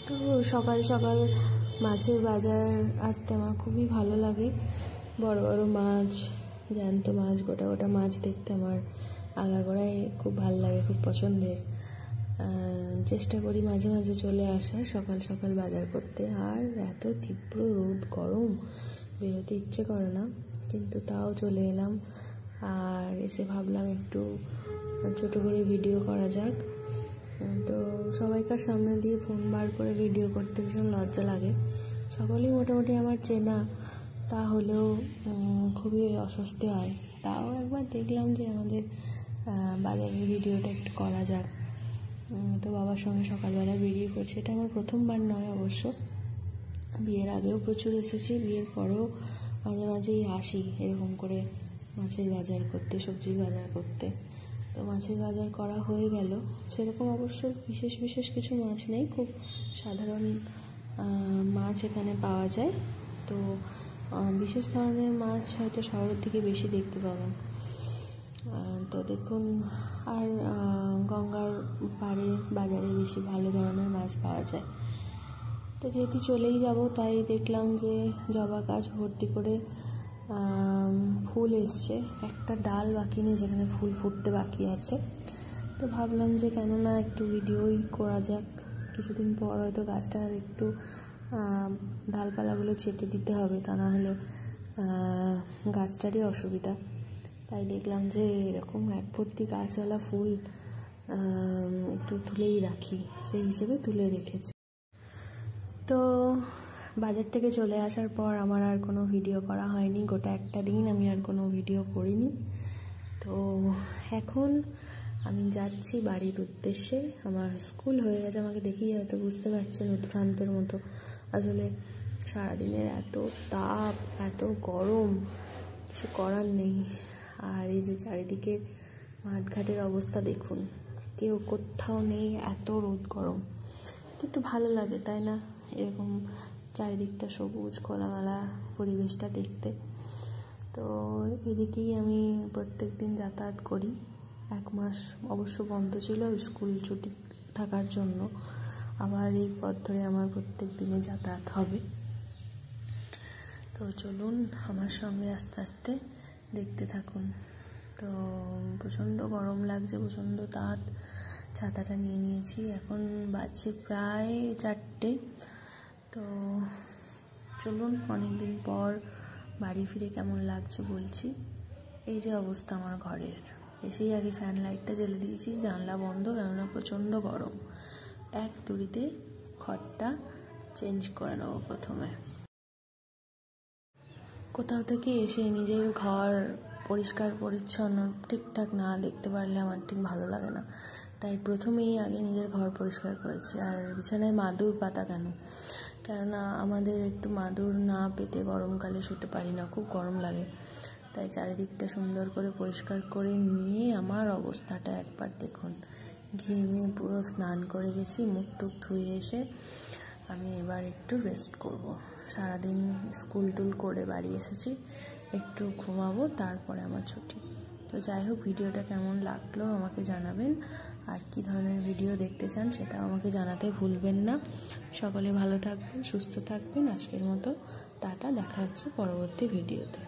তো সকাল সকাল মাছের বাজার আসতে আমার খুবই ভালো লাগে। বড় বড় মাছ, জ্যান্ত মাছ, গোটা গোটা মাছ দেখতে আমার আগাগোড়াই খুব ভালো লাগে, খুব পছন্দের। চেষ্টা করি মাঝে মাঝে চলে আসার সকাল সকাল বাজার করতে। আর এত তীব্র রোদ, গরম, বেরোতে ইচ্ছে করে না, কিন্তু তাও চলে এলাম। আর এসে ভাবলাম একটু ছোটো করে ভিডিও করা যাক। তো সবাইকার সামনে দিয়ে ফোন বার করে ভিডিও করতে ভীষণ লজ্জা লাগে। সকলেই মোটামুটি আমার চেনা, তাহলেও খুবই অস্বস্তি হয়। তাও একবার দেখলাম যে আমাদের বাজারের ভিডিওটা একটু করা যাক। তো বাবার সঙ্গে সকালবেলা বেরিয়ে পড়ছে। এটা আমার প্রথমবার নয় অবশ্য, বিয়ের আগেও প্রচুর এসেছি, বিয়ের পরেও মাঝে মাঝেই আসি এরকম করে মাছের বাজার করতে, সবজির বাজার করতে। তো মাছের বাজার করা হয়ে গেল। সেরকম অবশ্য বিশেষ বিশেষ কিছু মাছ নেই, খুব সাধারণ মাছ এখানে পাওয়া যায়। তো বিশেষ ধরনের মাছ হয়তো শহরের দিকে বেশি দেখতে পাবেন। তো দেখুন, আর গঙ্গার পাড়ে বাজারে বেশি ভালো ধরনের মাছ পাওয়া যায়। তো যেহেতু চলেই যাব, তাই দেখলাম যে জবা গাছ ভর্তি করে ফুল এসছে, একটা ডাল বাকি নেই যেখানে ফুল ফুটতে বাকি আছে। তো ভাবলাম যে কেননা একটু ভিডিওই করা যাক। কিছুদিন পর হয়তো গাছটার একটু ডালপালাগুলো ছেটে দিতে হবে, তা না হলে গাছটারই অসুবিধা। তাই দেখলাম যে এরকম এক ভর্তি গাছওয়ালা ফুল একটু তুলেই রাখি, সেই হিসেবে তুলে রেখেছি। তো বাজার থেকে চলে আসার পর আমার আর কোনো ভিডিও করা হয়নি, গোটা একটা দিন আমি আর কোনো ভিডিও করিনি। তো এখন আমি যাচ্ছি বাড়ির উদ্দেশ্যে। আমার স্কুল হয়ে গেছে, আমাকে দেখেই হয়তো বুঝতে পারছেন উদ্ভ্রান্তের মতো। আসলে সারাদিনের এত তাপ, এত গরম, কিছু করার নেই। আর এই যে চারিদিকে মাঠঘাটের অবস্থা দেখুন, কেউ কোথাও নেই, এত রোদ গরম, কিন্তু ভালো লাগে তাই না এরকম চারিদিকটা সবুজ খোলামেলা পরিবেশটা দেখতে। তো এদিকেই আমি প্রত্যেক দিন যাতায়াত করি। 1 মাস অবশ্য বন্ধ ছিল স্কুল ছুটি থাকার জন্য, আবার এই পথ ধরে আমার প্রত্যেক দিনে যাতায়াত হবে। তো চলুন আমার সঙ্গে আস্তে আস্তে দেখতে থাকুন। তো প্রচণ্ড গরম লাগছে, প্রচণ্ড তাত। ছাতাটা নিয়ে নিয়েছি, এখন বাজছে প্রায় 4টে। তো চলুন, অনেকদিন পর বাড়ি ফিরে কেমন লাগছে বলছি। এই যে অবস্থা আমার ঘরের, এসেই আগে ফ্যান লাইটটা জ্বেলে দিয়েছি, জানলা বন্ধ, কেননা প্রচণ্ড গরম। 1 দুড়িতে ঘরটা চেঞ্জ করে নেবো প্রথমে। কোথাও থেকে এসে নিজের ঘর পরিষ্কার পরিচ্ছন্ন ঠিকঠাক না দেখতে পারলে আমার ঠিক ভালো লাগে না। তাই প্রথমেই আগে নিজের ঘর পরিষ্কার করেছি। আর বিছানায় মাদুর পাতা কেননা আমাদের একটু মাদুর না পেতে গরমকালে শুতে পারি না, খুব গরম লাগে। তাই চারিদিকটা সুন্দর করে পরিষ্কার করে নিয়ে আমার অবস্থাটা একবার দেখুন। ঘেমে পুরো স্নান করে গেছি, মুখ টুক ধুয়ে এসে আমি এবার একটু রেস্ট করব। সারাদিন স্কুল টুল করে বাড়ি এসেছি, একটু ঘুমাবো, তারপরে আমার ছুটি। তো যাই হোক, ভিডিওটা কেমন লাগলো আমাকে জানাবেন। আর কি ধরনের ভিডিও দেখতে চান সেটাও আমাকে জানাতে ভুলবেন না। সকলে ভালো থাকবেন, সুস্থ থাকবেন। আজকের মতো টাটা, দেখা হচ্ছে পরবর্তী ভিডিওতে।